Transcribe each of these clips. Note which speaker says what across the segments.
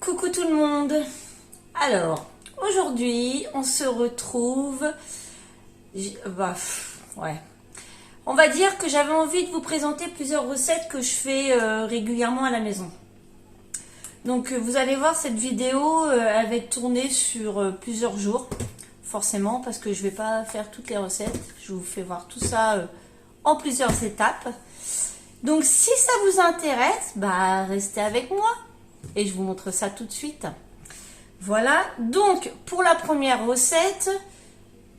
Speaker 1: Coucou tout le monde. Alors, aujourd'hui, on se retrouve... On va dire que j'avais envie de vous présenter plusieurs recettes que je fais régulièrement à la maison. Donc, vous allez voir, cette vidéo, elle va être tournée sur plusieurs jours. Forcément, parce que je ne vais pas faire toutes les recettes. Je vous fais voir tout ça en plusieurs étapes. Donc, si ça vous intéresse, restez avec moi. Et je vous montre ça tout de suite. Voilà. Donc, pour la première recette,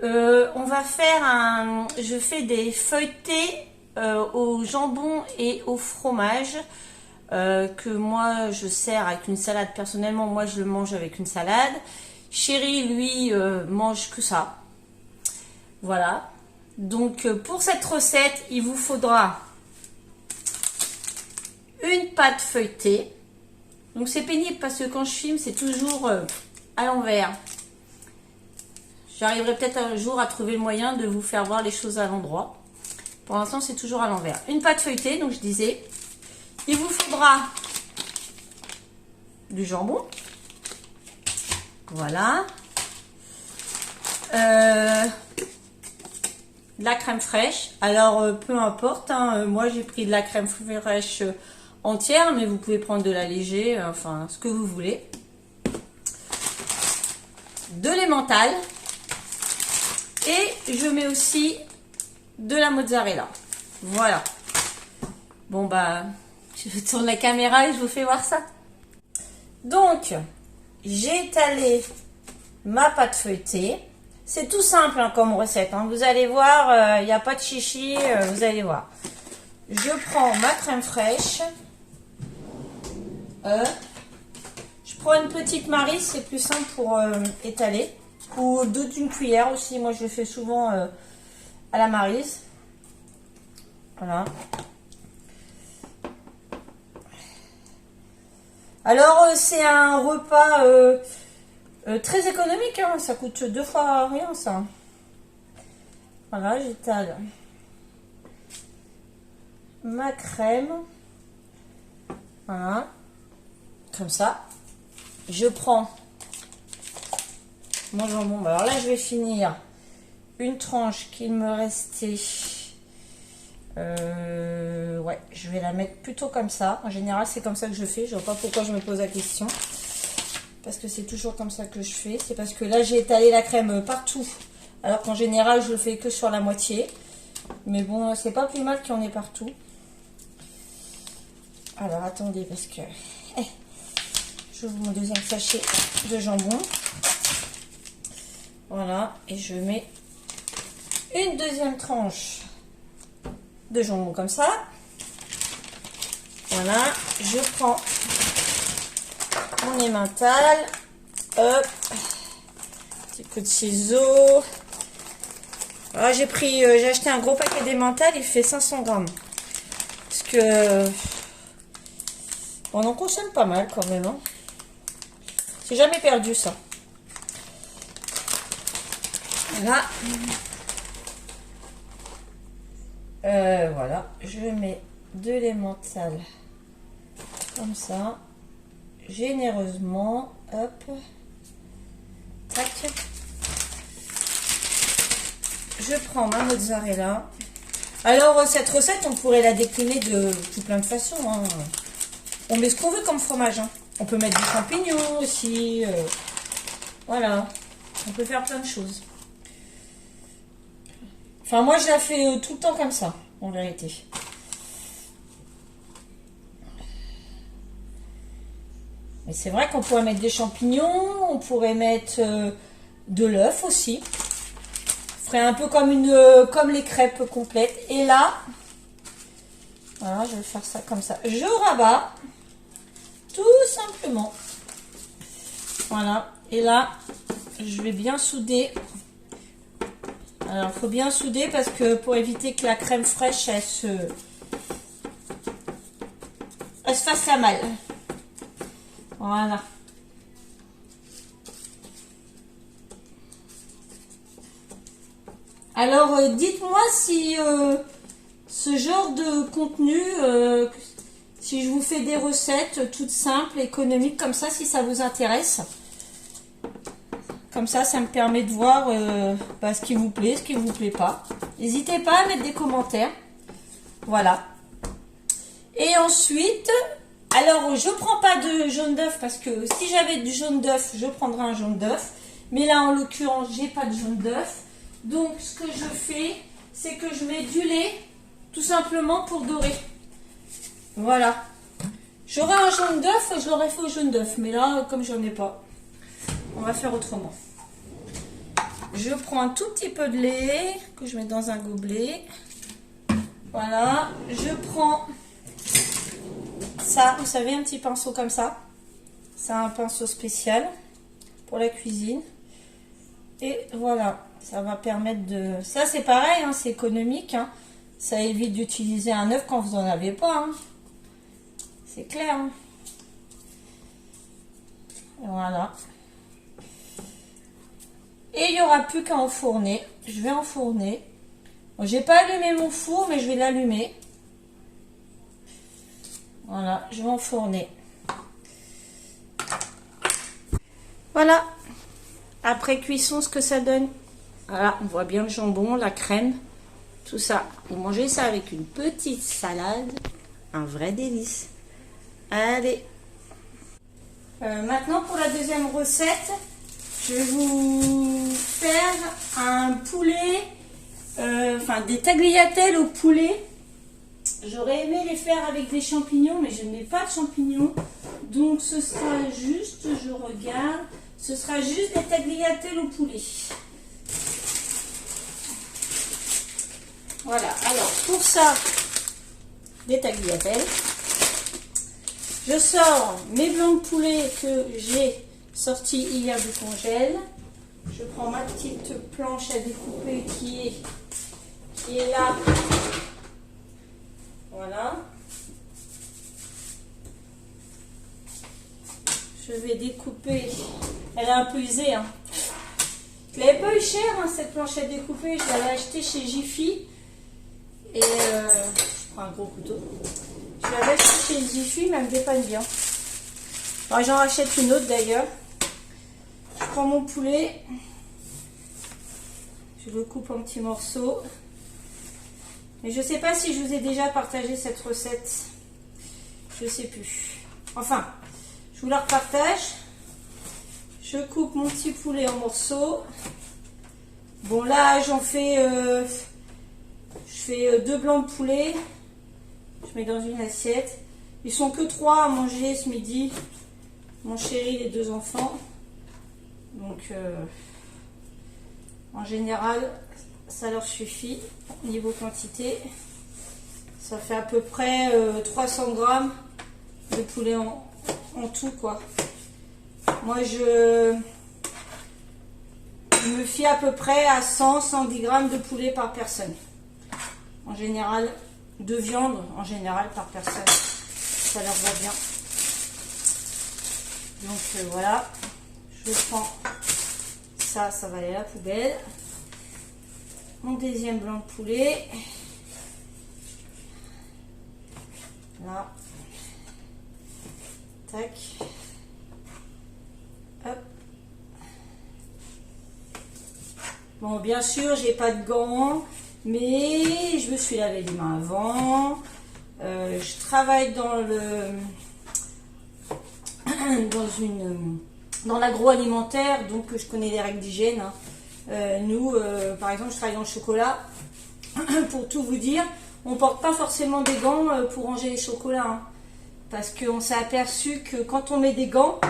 Speaker 1: on va faire je fais des feuilletés au jambon et au fromage que moi, je sers avec une salade. Personnellement, moi, je le mange avec une salade. Chéri, lui, mange que ça. Voilà. Donc, pour cette recette, il vous faudra une pâte feuilletée. Donc c'est pénible parce que quand je filme, c'est toujours à l'envers. J'arriverai peut-être un jour à trouver le moyen de vous faire voir les choses à l'endroit. Pour l'instant, c'est toujours à l'envers. Une pâte feuilletée, donc je disais. Il vous faudra du jambon. Voilà. De la crème fraîche. Alors, peu importe. Moi, j'ai pris de la crème fraîche entière, mais vous pouvez prendre de la léger, enfin ce que vous voulez. De l'emmental et je mets aussi de la mozzarella. Voilà. Bon je tourne la caméra et je vous fais voir ça. Donc j'ai étalé ma pâte feuilletée. C'est tout simple comme recette. Vous allez voir, il n'y a pas de chichi. Vous allez voir. Je prends ma crème fraîche. Je prends une petite maryse, c'est plus simple pour étaler. Ou d'une cuillère aussi, moi je le fais souvent à la maryse. Voilà. Alors c'est un repas très économique, ça coûte 2 fois rien ça. Voilà, j'étale ma crème. Voilà. Comme ça, je prends mon jambon. Alors là, je vais finir une tranche qu'il me restait. Ouais, je vais la mettre plutôt comme ça. En général, c'est comme ça que je fais. Je ne vois pas pourquoi je me pose la question. Parce que c'est toujours comme ça que je fais. C'est parce que là, j'ai étalé la crème partout. Alors qu'en général, je le fais que sur la moitié. Mais bon, c'est pas plus mal qu'il y en ait partout. Alors, attendez, parce que... j'ouvre mon deuxième sachet de jambon. Voilà. Et je mets une deuxième tranche de jambon comme ça. Voilà. Je prends mon emmental. Hop. Petit coup de ciseaux. Alors, j'ai acheté un gros paquet d'emmental. Il fait 500 grammes. Parce que... on en consomme pas mal quand même. J'ai jamais perdu ça. Là. Voilà. Je mets de l'emmental comme ça. Généreusement. Hop. Tac. Je prends ma mozzarella. Alors, cette recette, on pourrait la décliner de plein de façons. On met ce qu'on veut comme fromage. On peut mettre du champignon aussi. Voilà. On peut faire plein de choses. Enfin, moi, je la fais tout le temps comme ça, en vérité. Mais c'est vrai qu'on pourrait mettre des champignons. On pourrait mettre de l'œuf aussi. On ferait un peu comme les crêpes complètes. Et là, voilà, je vais faire ça comme ça. Je rabats. Tout simplement. Voilà. Et là, je vais bien souder. Alors, il faut bien souder parce que pour éviter que la crème fraîche, elle se fasse la malle. Voilà. Alors, dites-moi si ce genre de contenu, si je vous fais des recettes toutes simples, économiques, comme ça, si ça vous intéresse. Comme ça me permet de voir ce qui vous plaît, ce qui ne vous plaît pas. N'hésitez pas à mettre des commentaires. Voilà. Et ensuite, alors je prends pas de jaune d'œuf parce que si j'avais du jaune d'œuf, je prendrais un jaune d'œuf. Mais là, en l'occurrence, j'ai pas de jaune d'œuf. Donc, ce que je fais, c'est que je mets du lait, tout simplement pour dorer. Voilà. J'aurais un jaune d'œuf, je l'aurais fait au jaune d'œuf. Mais là, comme j'en ai pas, on va faire autrement. Je prends un tout petit peu de lait que je mets dans un gobelet. Voilà. Je prends ça, vous savez, un petit pinceau comme ça. C'est un pinceau spécial pour la cuisine. Et voilà, ça va permettre de... Ça, c'est pareil, hein, c'est économique. Hein. Ça évite d'utiliser un œuf quand vous n'en avez pas. Hein. C'est clair. Hein. Voilà. Et il n'y aura plus qu'à enfourner. Je vais enfourner. Bon, j'ai pas allumé mon four, mais je vais l'allumer. Voilà, je vais enfourner. Voilà. Après cuisson, ce que ça donne. Voilà, on voit bien le jambon, la crème, tout ça. Vous mangez ça avec une petite salade. Un vrai délice. Allez. Maintenant, pour la deuxième recette, je vais vous faire un poulet, des tagliatelles au poulet. J'aurais aimé les faire avec des champignons, mais je n'ai pas de champignons. Donc, ce sera juste, je regarde, ce sera juste des tagliatelles au poulet. Voilà, alors pour ça, des tagliatelles. Je sors mes blancs de poulet que j'ai sortis hier du congèle. Je prends ma petite planche à découper qui est là. Voilà. Je vais découper. Elle est un peu usée. Hein. Je l'avais pas eu cher, hein, cette planche à découper. Je l'avais achetée chez Jiffy. Et je prends un gros couteau. Je l'avais achetée chez Jiffy, mais elle me dépanne bien. Alors, j'en rachète une autre d'ailleurs. Je prends mon poulet. Je le coupe en petits morceaux. Mais je ne sais pas si je vous ai déjà partagé cette recette. Je ne sais plus. Enfin, je vous la repartage. Je coupe mon petit poulet en morceaux. Bon, là, j'en fais... je fais 2 blancs de poulet. Je mets dans une assiette. Ils sont que 3 à manger ce midi. Mon chéri, les 2 enfants. Donc, en général, ça leur suffit. Niveau quantité, ça fait à peu près 300 grammes de poulet en tout, quoi. Moi, je me fie à peu près à 100-110 grammes de poulet par personne. En général, de viande, en général, par personne. Ça leur va bien. Donc, voilà. Je prends ça, ça va aller à la poubelle. Mon deuxième blanc de poulet. Là. Tac. Hop. Bon, bien sûr, j'ai pas de gants, mais je me suis lavé les mains avant. Je travaille dans l'agroalimentaire, donc je connais les règles d'hygiène. Hein. Nous, par exemple, je travaille dans le chocolat. Pour tout vous dire, on ne porte pas forcément des gants pour ranger les chocolats. Hein, parce qu'on s'est aperçu que quand on met des gants,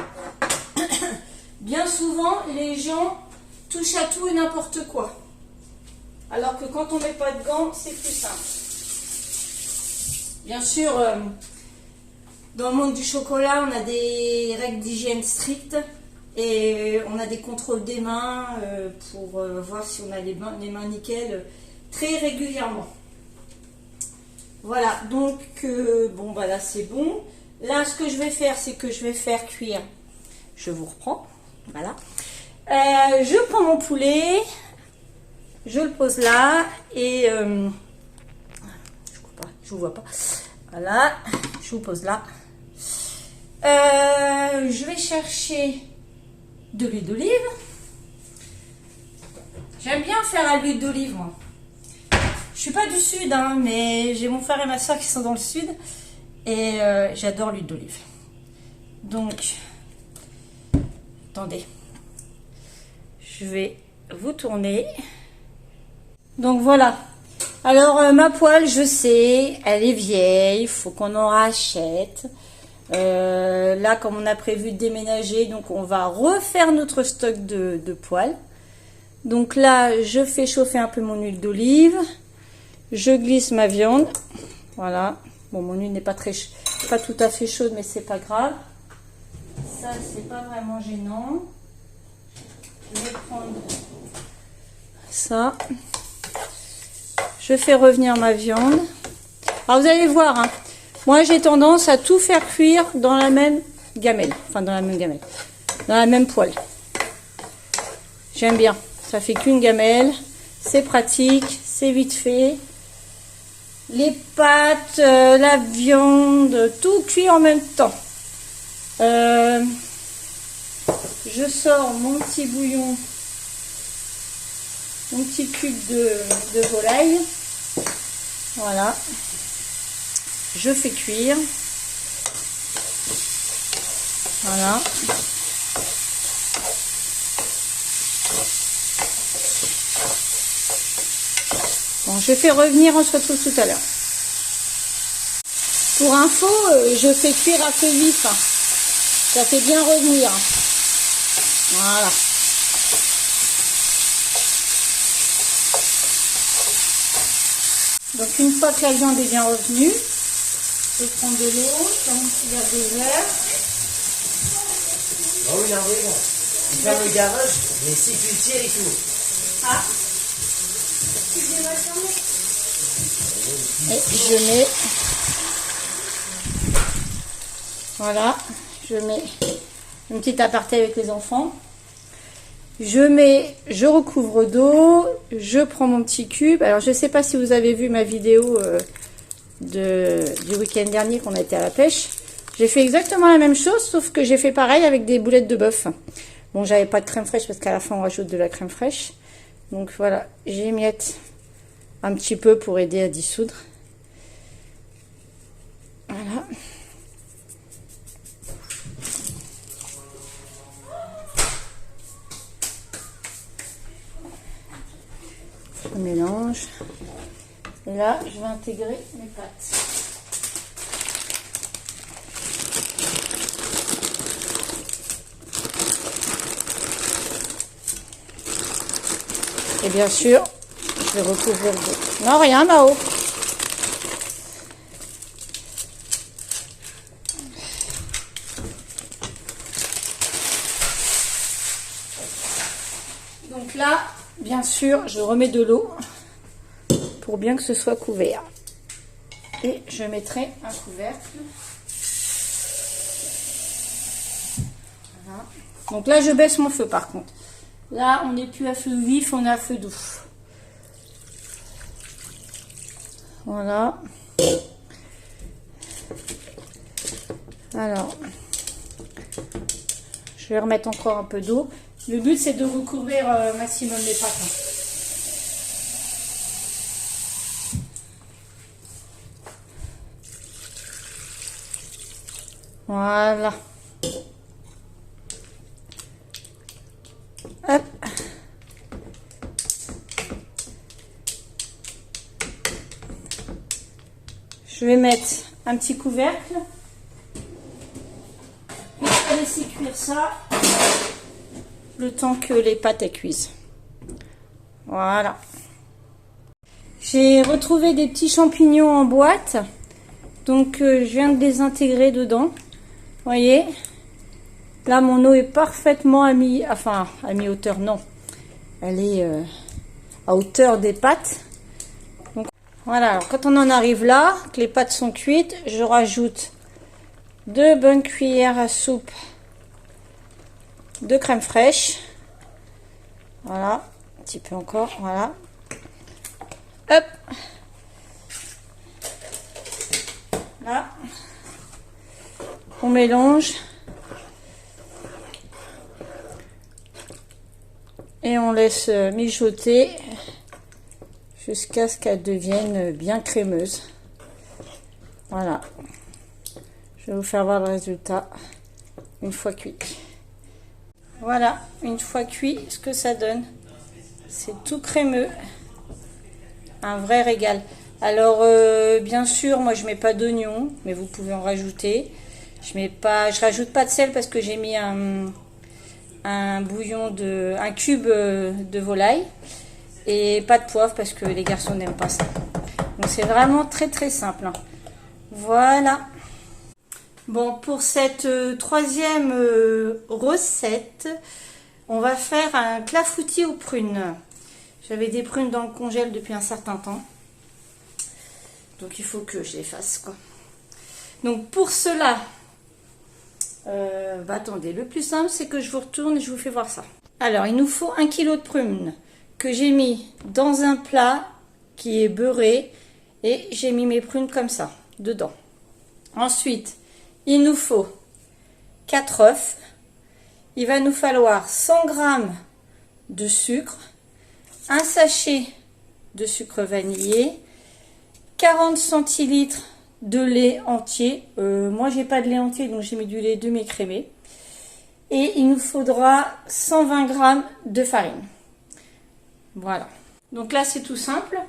Speaker 1: bien souvent, les gens touchent à tout et n'importe quoi. Alors que quand on ne met pas de gants, c'est plus simple. Bien sûr, dans le monde du chocolat, on a des règles d'hygiène strictes. Et on a des contrôles des mains pour voir si on a les mains nickel très régulièrement. Voilà, donc bon, bah là c'est bon. Là, ce que je vais faire, c'est que je vais faire cuire. Je vous reprends. Voilà. Je prends mon poulet, je le pose là et je vous vois pas. Voilà, je vous pose là. Je vais chercher de l'huile d'olive. J'aime bien faire à l'huile d'olive, moi. Je suis pas du sud, hein, mais j'ai mon frère et ma soeur qui sont dans le sud. Et j'adore l'huile d'olive. Donc, attendez. Je vais vous tourner. Donc voilà. Alors ma poêle, je sais, elle est vieille. Il faut qu'on en rachète. Là, comme on a prévu de déménager, donc on va refaire notre stock de poêles. Donc là, je fais chauffer un peu mon huile d'olive. Je glisse ma viande. Voilà. Bon, mon huile n'est pas tout à fait chaude, mais c'est pas grave. Ça, c'est pas vraiment gênant. Je vais prendre ça. Je fais revenir ma viande. Alors, vous allez voir, hein, moi, j'ai tendance à tout faire cuire dans la même gamelle. Enfin, dans la même gamelle. Dans la même poêle. J'aime bien. Ça fait qu'une gamelle. C'est pratique. C'est vite fait. Les pâtes, la viande, tout cuit en même temps. Je sors mon petit bouillon, mon petit cube de volaille. Voilà. Je fais cuire. Voilà. Bon, je fais revenir, on se retrouve tout à l'heure. Pour info, je fais cuire à feu vif. Ça fait bien revenir. Voilà. Donc une fois que la viande est bien revenue, je prends de l'eau, je prends mon petit verre de verre.
Speaker 2: Oh oui, en vrai, bon. Il ferme le garage, mais sécurité et tout.
Speaker 1: Ah. Et je mets, voilà, je mets une petite aparté avec les enfants. Je recouvre d'eau, je prends mon petit cube. Alors je ne sais pas si vous avez vu ma vidéo du week-end dernier qu'on a été à la pêche. J'ai fait exactement la même chose, sauf que j'ai fait pareil avec des boulettes de bœuf. Bon, j'avais pas de crème fraîche parce qu'à la fin on rajoute de la crème fraîche. Donc voilà, j'émiette un petit peu pour aider à dissoudre. Voilà. Je mélange. Et là, je vais intégrer mes pâtes. Et bien sûr, je vais recouvrir d'eau. Non, rien, Mao. Donc là, bien sûr, je remets de l'eau pour bien que ce soit couvert. Et je mettrai un couvercle. Voilà. Donc là, je baisse mon feu par contre. Là, on n'est plus à feu vif, on est à feu doux. Voilà. Alors, je vais remettre encore un peu d'eau. Le but, c'est de recouvrir maximum les pâtes. Voilà. Hop. Je vais mettre un petit couvercle. Et je vais laisser cuire ça le temps que les pâtes elles cuisent. Voilà. J'ai retrouvé des petits champignons en boîte. Donc je viens de les intégrer dedans. Vous voyez? Là mon eau est parfaitement à mi-hauteur, non. Elle est à hauteur des pâtes. Donc voilà, alors quand on en arrive là, que les pâtes sont cuites, je rajoute 2 bonnes cuillères à soupe de crème fraîche. Voilà, un petit peu encore, voilà. Hop. Là. On mélange. Et on laisse mijoter jusqu'à ce qu'elle devienne bien crémeuse. Voilà. Je vais vous faire voir le résultat une fois cuit. Voilà, une fois cuit, ce que ça donne. C'est tout crémeux. Un vrai régal. Alors, bien sûr, moi je mets pas d'oignon, mais vous pouvez en rajouter. Je rajoute pas de sel parce que j'ai mis un cube de volaille et pas de poivre parce que les garçons n'aiment pas ça. Donc c'est vraiment très très simple. Voilà. Bon, pour cette troisième recette, on va faire un clafoutis aux prunes. J'avais des prunes dans le congèle depuis un certain temps. Donc il faut que je les fasse, quoi. Donc pour cela, attendez, le plus simple c'est que je vous retourne et je vous fais voir ça. Alors il nous faut 1 kg de prunes que j'ai mis dans un plat qui est beurré et j'ai mis mes prunes comme ça dedans. Ensuite il nous faut 4 œufs, il va nous falloir 100 g de sucre, un sachet de sucre vanillé, 40 centilitres de lait entier. Moi j'ai pas de lait entier donc j'ai mis du lait demi-écrémé. Et il nous faudra 120 g de farine. Voilà. Donc là c'est tout simple.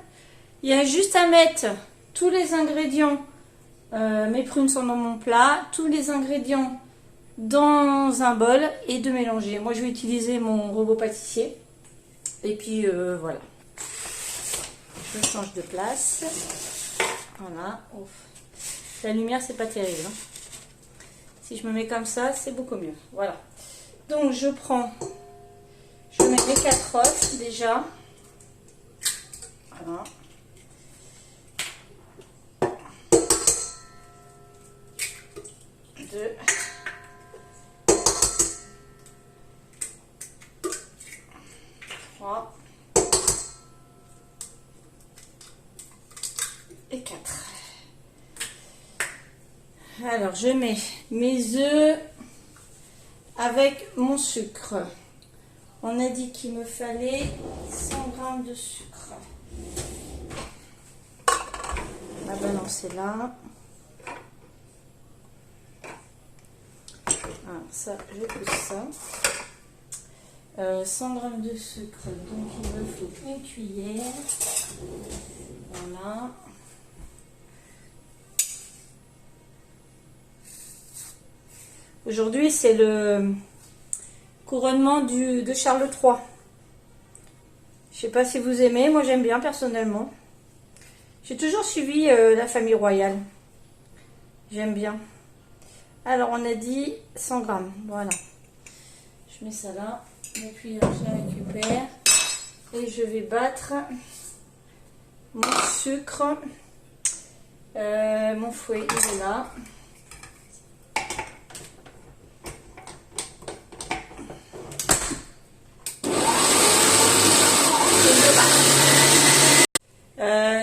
Speaker 1: Il y a juste à mettre tous les ingrédients. Mes prunes sont dans mon plat. Tous les ingrédients dans un bol et de mélanger. Moi je vais utiliser mon robot pâtissier. Et puis voilà. Je change de place. Voilà. Ouf. La lumière, c'est pas terrible. Hein. Si je me mets comme ça, c'est beaucoup mieux. Voilà. Donc, je mets mes 4 œufs déjà. Voilà. Deux. Trois. Et 4. Alors, je mets mes œufs avec mon sucre. On a dit qu'il me fallait 100 g de sucre. On va balancer là. Alors, ça, je pousse ça. 100 g de sucre, donc il me faut une cuillère. Voilà. Aujourd'hui, c'est le couronnement de Charles III. Je sais pas si vous aimez, moi j'aime bien personnellement. J'ai toujours suivi la famille royale. J'aime bien. Alors on a dit 100 g, voilà. Je mets ça là, mes cuillères je les récupère. Et je vais battre mon sucre. Mon fouet, il est là.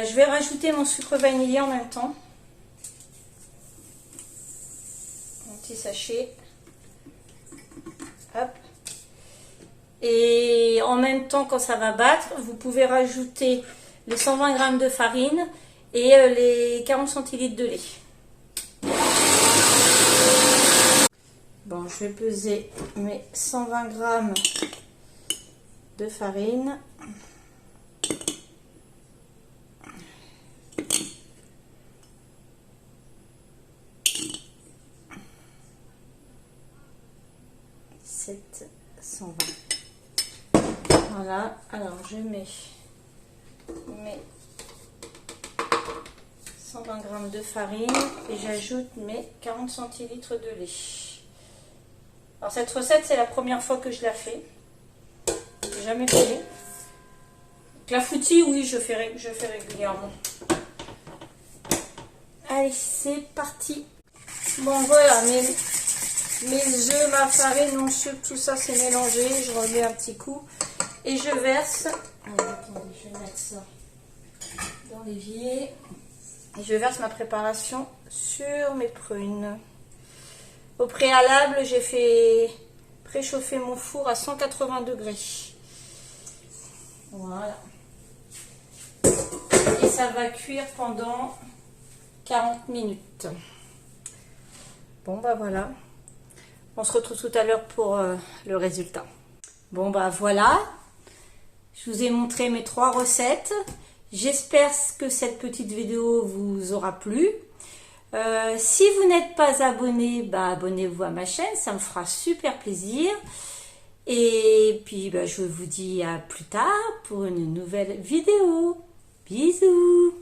Speaker 1: Je vais rajouter mon sucre vanillé en même temps. Un petit sachet. Hop. Et en même temps, quand ça va battre, vous pouvez rajouter les 120 g de farine et les 40 centilitres de lait. Bon, je vais peser mes 120 g de farine. C'est 120. Voilà, alors je mets mes 120 g de farine et j'ajoute mes 40 centilitres de lait. Alors cette recette, c'est la première fois que je la fais. J'ai jamais fait. Clafoutis, oui, je fais régulièrement. Allez, c'est parti. Bon, voilà, mes œufs, ma farine, mon sucre, tout ça c'est mélangé. Je remets un petit coup et je verse. Alors, attendez, je vais mettre ça dans l'évier. Et je verse ma préparation sur mes prunes. Au préalable, j'ai fait préchauffer mon four à 180 degrés. Voilà. Et ça va cuire pendant 40 minutes. Bon bah voilà. On se retrouve tout à l'heure pour le résultat. Bon bah voilà. Je vous ai montré mes 3 recettes. J'espère que cette petite vidéo vous aura plu. Si vous n'êtes pas abonné, bah abonnez-vous à ma chaîne, ça me fera super plaisir. Et puis bah, je vous dis à plus tard pour une nouvelle vidéo. Bisous!